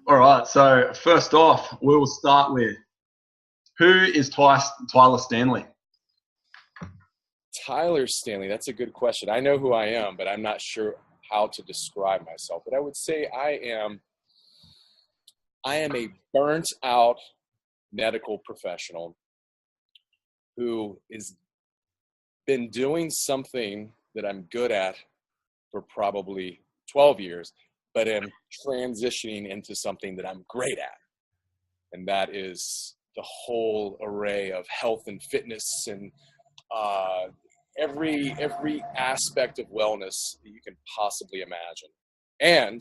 All right. So first off, we will start with who is Tyler Stanley? Tyler Stanley, that's a good question. I know who I am, but I'm not sure how to describe myself. But I would say I am a burnt out medical professional who has been doing something that I'm good at for probably 12 years, but am transitioning into something that I'm great at. And that is the whole array of health and fitness and every aspect of wellness that you can possibly imagine. And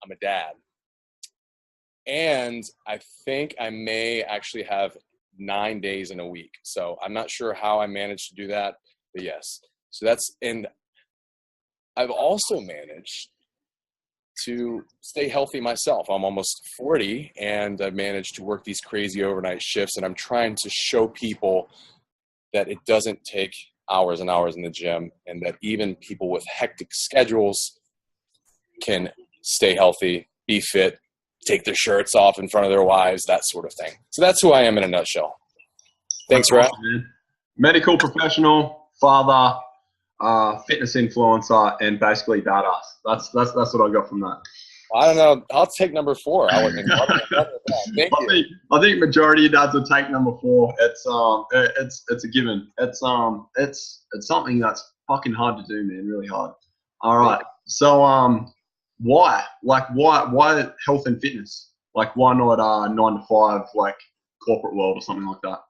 I'm a dad. And I think I may actually have 9 days in a week. So I'm not sure how I managed to do that, but yes. And I've also managed to stay healthy myself. I'm almost 40 and I've managed to work these crazy overnight shifts, and I'm trying to show people that it doesn't take hours and hours in the gym, and that even people with hectic schedules can stay healthy, be fit, take their shirts off in front of their wives, that sort of thing. So that's who I am in a nutshell. Thanks, Rat. Medical professional, father, fitness influencer, and basically badass. That's what I got from that. I don't know. I'll take number 4. Thank you. I think majority of dads will take number 4. It's a given. It's something that's fucking hard to do, man. Really hard. All right. So why health and fitness? Like, why not 9 to 5 like corporate world or something like that?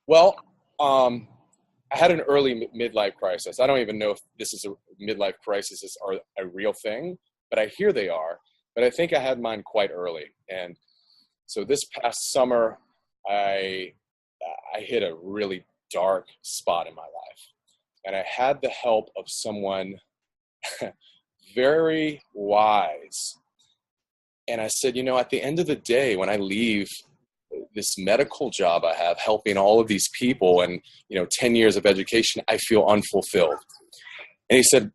Well, I had an early midlife crisis. I don't even know if this is a midlife crisis are a real thing, but I hear they are. But I think I had mine quite early. And so this past summer, I hit a really dark spot in my life. And I had the help of someone very wise. And I said, at the end of the day, when I leave this medical job I have, helping all of these people and, 10 years of education, I feel unfulfilled. And he said,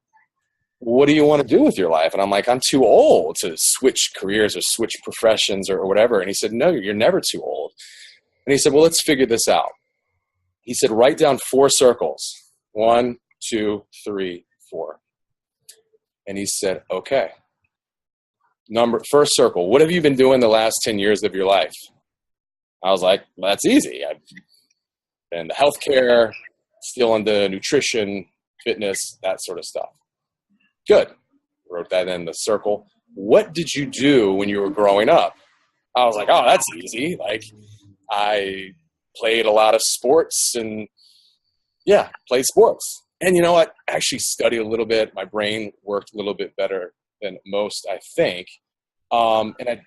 what do you want to do with your life? And I'm like, I'm too old to switch careers or switch professions or whatever. And he said, no, you're never too old. And he said, well, let's figure this out. He said, write down 4 circles. 1, 2, 3, 4. And he said, okay. First circle, what have you been doing the last 10 years of your life? I was like, well, that's easy. I've been in the healthcare, still into nutrition, fitness, that sort of stuff. Good. Wrote that in the circle. What did you do when you were growing up? I was like, oh, that's easy. Like, I played a lot of sports and played sports. And you know what? I actually studied a little bit. My brain worked a little bit better than most, I think. And I,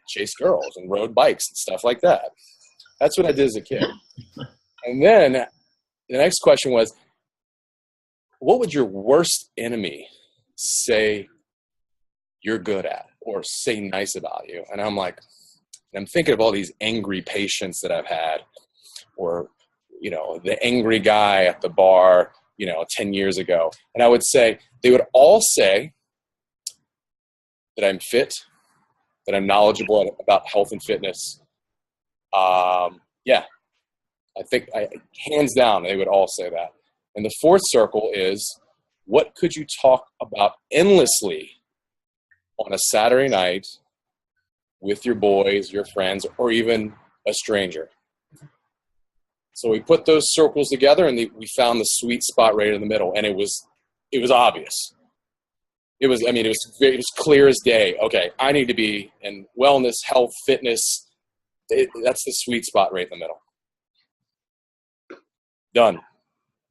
chased girls and rode bikes and stuff like that. That's what I did as a kid. And then the next question was, what would your worst enemy say you're good at or say nice about you? And I'm thinking of all these angry patients that I've had, or, the angry guy at the bar, 10 years ago. And I would say, they would all say that I'm fit, that I'm knowledgeable about health and fitness. I think hands down, they would all say that. And the 4th circle is, what could you talk about endlessly on a Saturday night with your boys, your friends, or even a stranger? So we put those circles together, and we found the sweet spot right in the middle. And it was obvious. It was clear as day. Okay, I need to be in wellness, health, fitness. That's the sweet spot right in the middle. Done.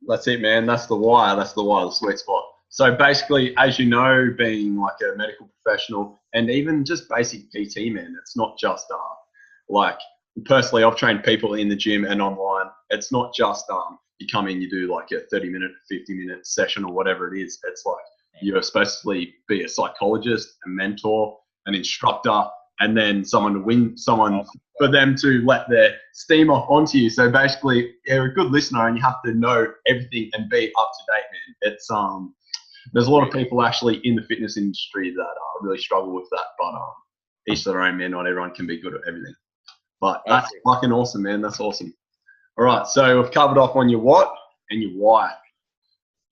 That's it, man. That's the why. The sweet spot. So basically, as you know, being like a medical professional and even just basic PT, man, it's not just like, personally, I've trained people in the gym and online. It's not just you come in, you do like a 30-minute, 50-minute session or whatever it is. It's like you're supposed to be a psychologist, a mentor, an instructor, and then someone for them to let their steam off onto you. So basically, you're a good listener and you have to know everything and be up to date, man. It's there's a lot of people actually in the fitness industry that really struggle with that, but each their own, man. Not everyone can be good at everything. But that's fucking awesome, man. That's awesome. All right, so we've covered off on your what and your why.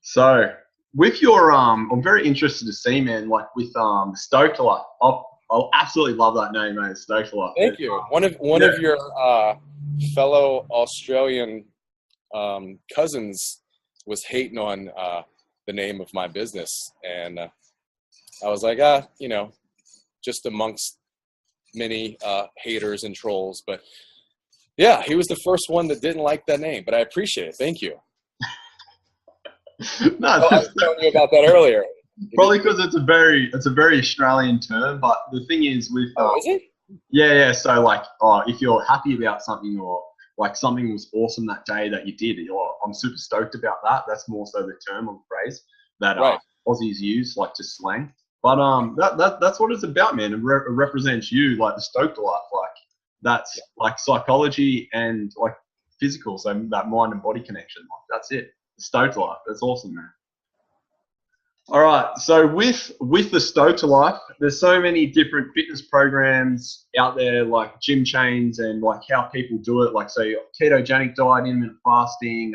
So with your I'm very interested to see, man, like with Stoked Life. I'll absolutely love that name, man. Stoked Life. Thank you. One of your fellow Australian cousins was hating on the name of my business, and I was like, just amongst many haters and trolls, but yeah, he was the first one that didn't like that name, but I appreciate it. Thank you. No, I was telling you about that earlier. Probably because it's a very Australian term, but the thing is with is it? Yeah. So like, if you're happy about something or like something was awesome that day that you did, I'm super stoked about that. That's more so the term or the phrase that Aussies use, like just slang. But that's what it's about, man. It represents you, like the Stoked Life. Like that's like psychology and like physical, so that mind and body connection. Like that's it. The Stoked Life. That's awesome, man. All right, so with the Stoked Life, there's so many different fitness programs out there, like gym chains and like how people do it. Like, so ketogenic diet, intermittent fasting,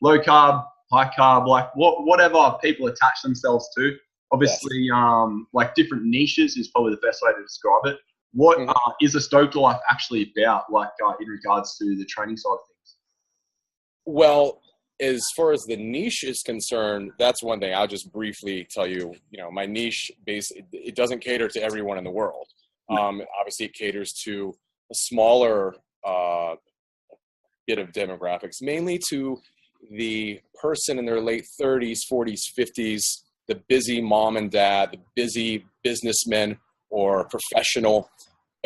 low carb, high carb, like whatever people attach themselves to. Obviously, like different niches is probably the best way to describe it. What is the Stoked Life actually about, like in regards to the training side of things? Well, as far as the niche is concerned, that's one thing. I'll just briefly tell you, my niche it doesn't cater to everyone in the world. Obviously it caters to a smaller bit of demographics, mainly to the person in their late 30s, 40s, 50s, the busy mom and dad, the busy businessman or professional,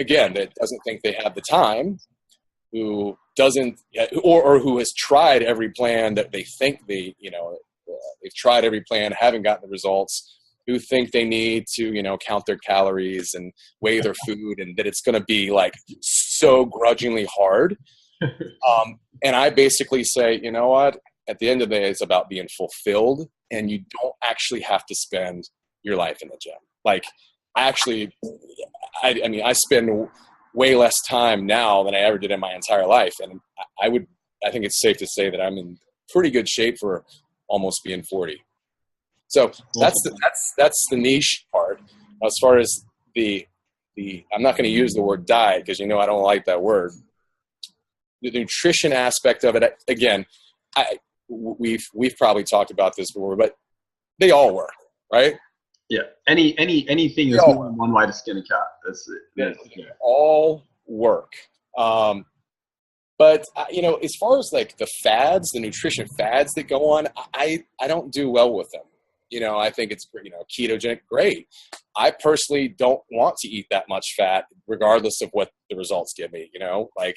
again, that doesn't think they have the time, who doesn't, or who has tried every plan that they think they've tried every plan, haven't gotten the results, who think they need to, count their calories and weigh their food, and that it's going to be like so grudgingly hard. And I basically say, you know what? At the end of the day, it's about being fulfilled, and you don't actually have to spend your life in the gym. Like, I spend way less time now than I ever did in my entire life. And I think it's safe to say that I'm in pretty good shape for almost being 40. So that's the niche part. As far as the I'm not going to use the word diet because, I don't like that word. The nutrition aspect of it, again, we've probably talked about this before, but they all work, right? Yeah. Anything is more than one way to skin a cat. That's it. They all work. But as far as like the fads, the nutrition fads that go on, I don't do well with them. I think it's, ketogenic, great. I personally don't want to eat that much fat, regardless of what the results give me. Like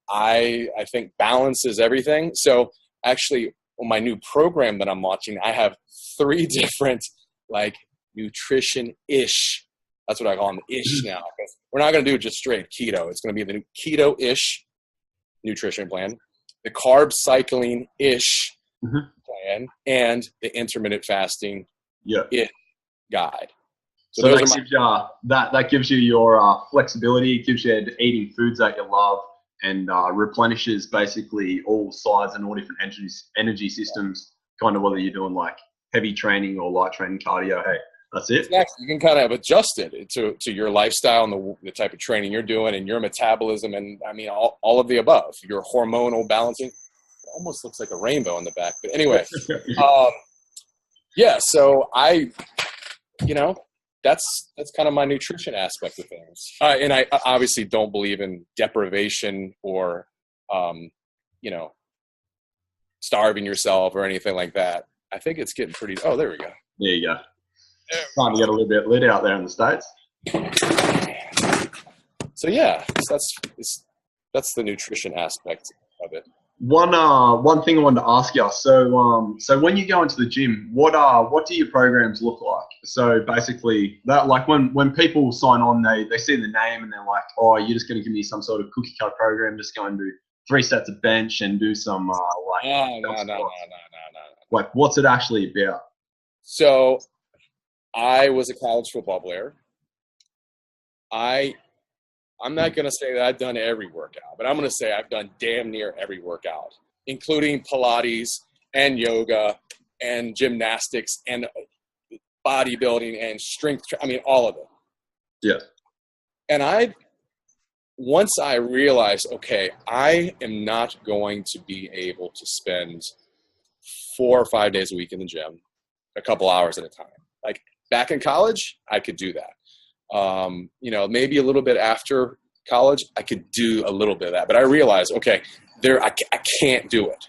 I think balance is everything. So actually, on my new program that I'm launching, I have 3 different like nutrition-ish. That's what I call them, ish now. We're not going to do just straight keto. It's going to be the keto-ish nutrition plan, the carb cycling-ish plan, and the intermittent fasting guide. So that gives you your flexibility. It gives you eating foods that you love, and replenishes basically all sides and all different energy systems. Kind of whether you're doing like heavy training or light training, cardio. Hey, that's it. Exactly. You can kind of adjust it to your lifestyle and the type of training you're doing and your metabolism and all of the above. Your hormonal balancing. It almost looks like a rainbow in the back, but anyway. So that's kind of my nutrition aspect of things. And I obviously don't believe in deprivation or starving yourself or anything like that. I think it's getting pretty. Oh, there we go. There you go. Time to get a little bit lit out there in the States. So that's the nutrition aspect of it. One thing I wanted to ask you. So when you go into the gym, what do your programs look like? So basically, that like when people sign on, they see the name and they're like, oh, you're just going to give me some sort of cookie cutter program, just go and do 3 sets of bench and do some No. Like, what's it actually about? So I was a college football player. I'm not going to say that I've done every workout, but I'm going to say I've done damn near every workout, including Pilates and yoga and gymnastics and bodybuilding and strength. I mean, all of it. Yeah. And once I realized, okay, I am not going to be able to spend 4 or 5 days a week in the gym, a couple hours at a time. Like back in college, I could do that. Maybe a little bit after college, I could do a little bit of that. But I realized, okay, I can't do it.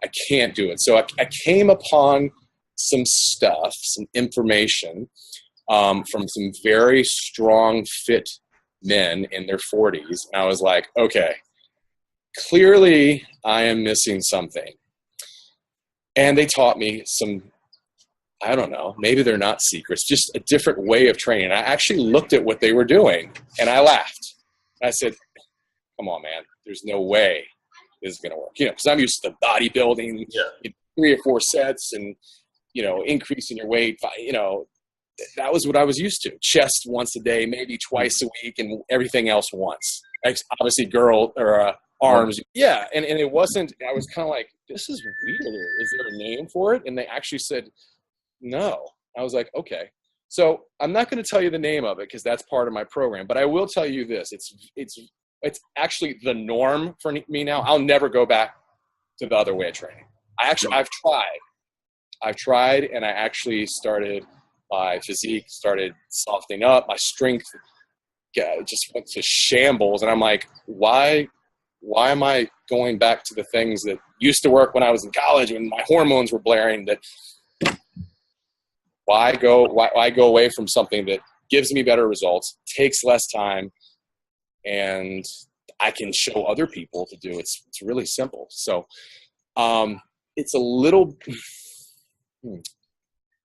I can't do it. So I came upon some stuff, some information from some very strong, fit men in their 40s. And I was like, okay, clearly I am missing something. And they taught me some, I don't know, maybe they're not secrets, just a different way of training. I actually looked at what they were doing and I laughed. I said, come on, man, there's no way this is going to work. Because I'm used to bodybuilding, 3 or 4 sets and, increasing your weight. That was what I was used to. Chest once a day, maybe twice a week, and everything else once. Obviously, arms. Yeah, and it wasn't, I was kind of like, this is weird. Is there a name for it? And they actually said, no. I was like, okay. So I'm not going to tell you the name of it because that's part of my program, but I will tell you this. It's actually the norm for me now. I'll never go back to the other way of training. I've tried, and I actually started, my physique started softening up. My strength just went to shambles. And I'm like, why am I going back to the things that used to work when I was in college, when my hormones were blaring? Why go away from something that gives me better results, takes less time, and I can show other people to do? It's really simple. So it's a little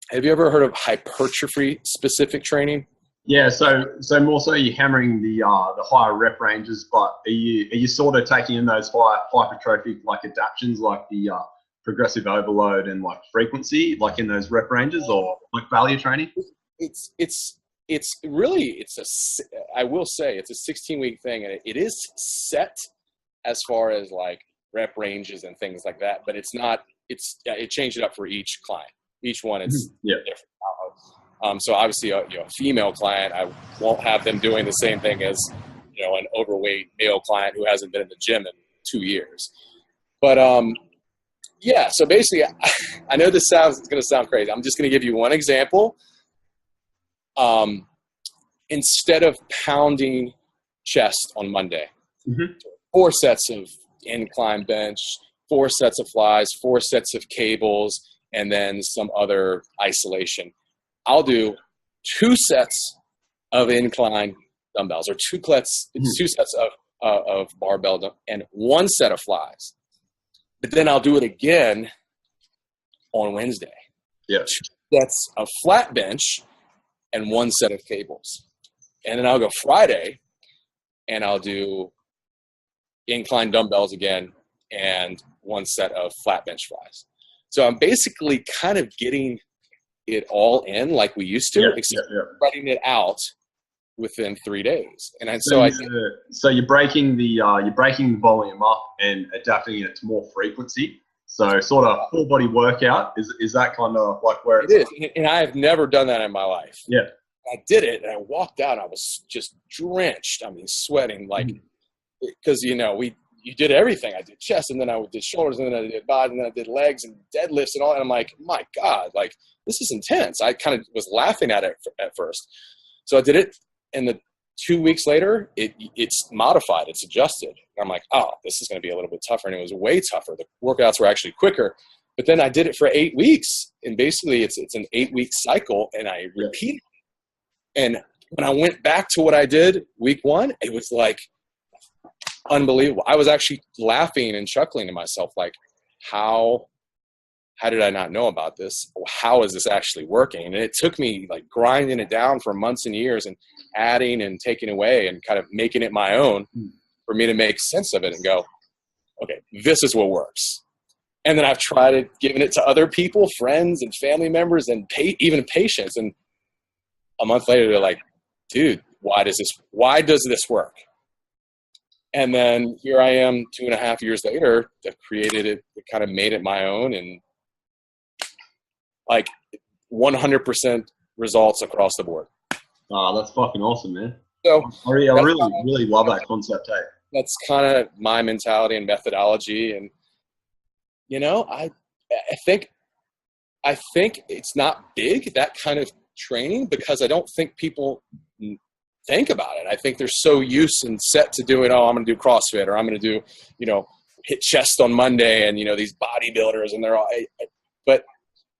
have you ever heard of hypertrophy specific training? Yeah, so more so you're hammering the higher rep ranges, but are you sort of taking in those hypertrophic like adaptions like the progressive overload and like frequency, like in those rep ranges, or like value training? I will say it's a 16-week thing, and it is set as far as like rep ranges and things like that, but it changed it up for each client. Each one is different. So obviously a female client, I won't have them doing the same thing as an overweight male client who hasn't been in the gym in 2 years. But so basically, I know it's going to sound crazy. I'm just going to give you one example. Instead of pounding chest on Monday, 4 sets of incline bench, 4 sets of flies, 4 sets of cables, and then some other isolation, I'll do 2 sets of incline dumbbells, or 2 sets of barbell and 1 set of flies. But then I'll do it again on Wednesday. Yeah. 2 sets of flat bench and 1 set of cables. And then I'll go Friday and I'll do incline dumbbells again and 1 set of flat bench flies. So I'm basically kind of getting it all in like we used to, spreading it out within 3 days. And so you're breaking the volume up and adapting it to more frequency. So sort of full body workout is that kind of like where it is. And I have never done that in my life. Yeah. I did it and I walked out. I was just drenched. I mean, sweating because you did everything. I did chest, and then I did shoulders, and then I did body, and then I did legs and deadlifts and all. And I'm like, my God, like this is intense. I kind of was laughing at it at first. So I did it, and 2 weeks later, it's modified, it's adjusted. And I'm like, oh, this is going to be a little bit tougher, and it was way tougher. The workouts were actually quicker. But then I did it for 8 weeks, and basically it's an 8-week cycle, and I repeated. And when I went back to what I did week 1, it was like unbelievable. I was actually laughing and chuckling to myself, like, how did I not know about this? How is this actually working? And it took me like grinding it down for months and years and adding and taking away and kind of making it my own for me to make sense of it and go, okay, this is what works. And then I've tried it, giving it to other people, friends and family members, and even patients. And a month later, they're like, dude, why does this work? And then here I am 2.5 years later, I've created it, kind of made it my own, and like 100% results across the board. Oh, that's fucking awesome, man. So I really love that concept, hey? That's kind of my mentality and methodology. And, you know, I think it's not big, that kind of training, because I don't think people think about it. I think they're so used and set to doing, I'm going to do CrossFit, or I'm going to do, hit chest on Monday, and, these bodybuilders, and they're all, but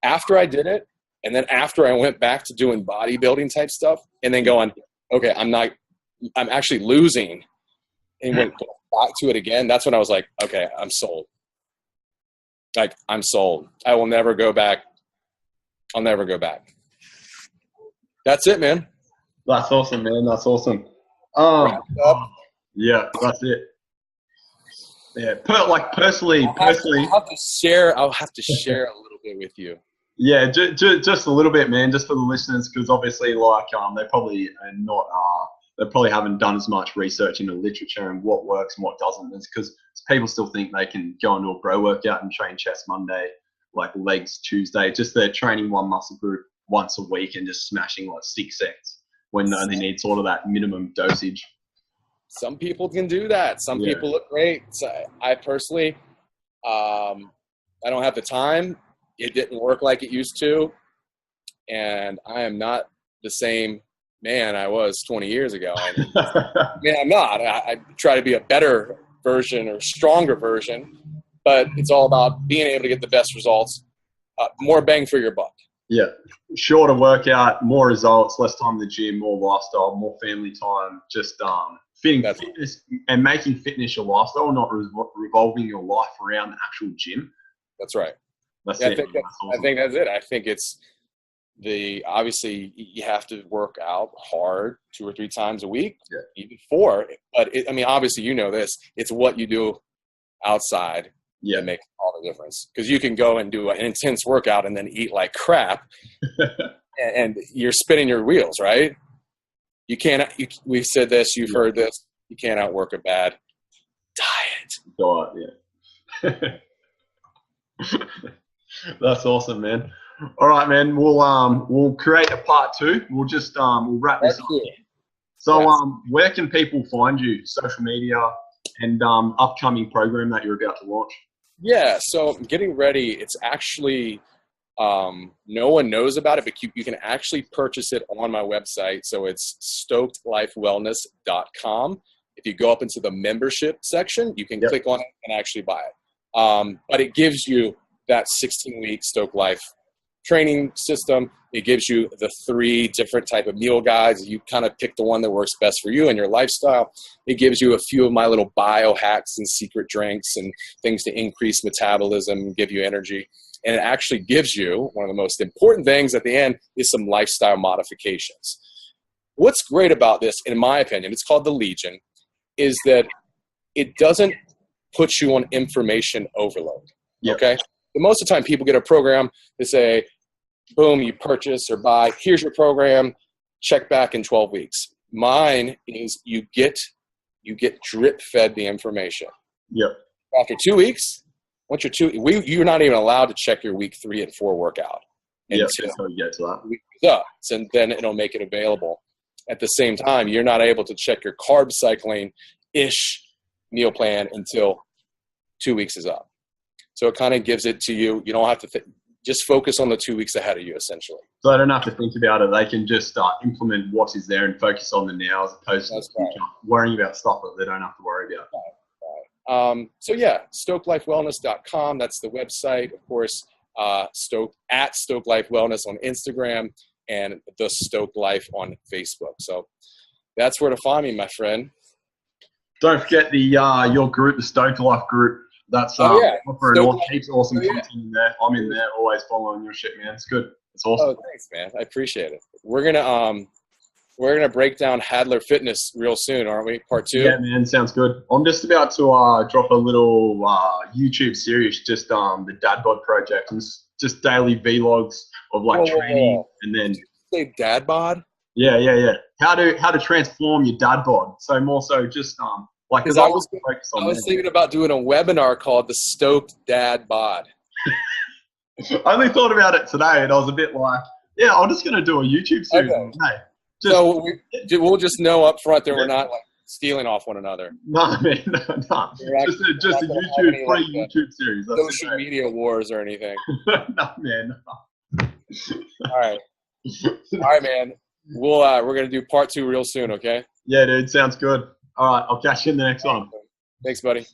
after I did it, and then after I went back to doing bodybuilding type stuff, and then going, okay, I'm actually losing, and went back to it again, that's when I was like, okay, I'm sold. Like, I'm sold. I will never go back. I'll never go back. That's it, man. That's awesome, man. That's awesome. Yeah, that's it. Yeah, personally, I'll have to share a little bit with you. Yeah, just a little bit, man, just for the listeners, because obviously, they probably are not. They probably haven't done as much research into literature and what works and what doesn't. It's because people still think they can go into a bro workout and train chest Monday, like legs Tuesday. Just they're training one muscle group once a week and just smashing like 6 sets when they need sort of that minimum dosage. Some people can do that. Some people look great. So I personally, I don't have the time. It didn't work like it used to. And I am not the same man I was 20 years ago. I'm not. I try to be a better version or stronger version, but it's all about being able to get the best results, more bang for your buck. Yeah. Shorter workout, more results, less time in the gym, more lifestyle, more family time, just fitness and making fitness your lifestyle, not revolving your life around the actual gym. That's right. I think that's it. I think it's obviously you have to work out hard 2 or 3 times a week, even 4. But obviously this. It's what you do outside that makes all the difference. Because you can go and do an intense workout and then eat like crap, and you're spinning your wheels, right? You can't. We've said this. You've heard this. You can't outwork a bad diet. Yeah. That's awesome, man. All right, man. We'll create a part 2. We'll just we'll wrap this up. So where can people find you? Social media and upcoming program that you're about to launch? Yeah, so I'm getting ready. It's actually no one knows about it, but you can actually purchase it on my website. So it's stokedlifewellness.com. If you go up into the membership section, you can click on it and actually buy it. But it gives you that 16-week Stoked Life training system. It gives you the 3 different type of meal guides. You kind of pick the one that works best for you and your lifestyle. It gives you a few of my little biohacks and secret drinks and things to increase metabolism and give you energy. And it actually gives you, one of the most important things at the end is some lifestyle modifications. What's great about this, in my opinion, it's called the Legion, is that it doesn't put you on information overload. Okay? But most of the time people get a program, they say, boom, you purchase or buy, here's your program, check back in 12 weeks. Mine is you get drip fed the information. Yep. After 2 weeks, once you're not even allowed to check your week 3 and 4 workout until you get to that. Week is up. And then it'll make it available. At the same time, you're not able to check your carb cycling-ish meal plan until 2 weeks is up. So it kind of gives it to you. You don't have to just focus on the 2 weeks ahead of you, essentially. So they don't have to think about it. They can just implement what is there and focus on the now, as opposed to worrying about stuff that they don't have to worry about. Stokedlifewellness.com. That's the website. Of course, at Stoked Life Wellness on Instagram and the Stoked Life on Facebook. So that's where to find me, my friend. Don't forget your group, the Stoked Life group. That's offering all heaps of awesome content in there. I'm in there, always following your shit, man. It's good. It's awesome. Oh, thanks, man. I appreciate it. We're gonna break down Hadler Fitness real soon, aren't we? Part 2. Yeah, man. Sounds good. I'm just about to drop a little YouTube series, just the Dad Bod Project, and just daily vlogs of training, and then. Did you say Dad Bod? Yeah. How to transform your dad bod. So more so just like Because because I want to focus I on was men. thinking about doing a webinar called the Stoked Dad Bod. I only thought about it today, and I was a bit like, yeah, I'm just gonna do a YouTube series Okay. today. So we'll just know up front that we're not like stealing off one another. No, man, no. Just a YouTube free YouTube series. That's social media wars or anything. No, man. No. All right, man. We're gonna do part 2 real soon. Okay. Yeah, dude. Sounds good. All right, I'll catch you in the next one. Thanks, buddy.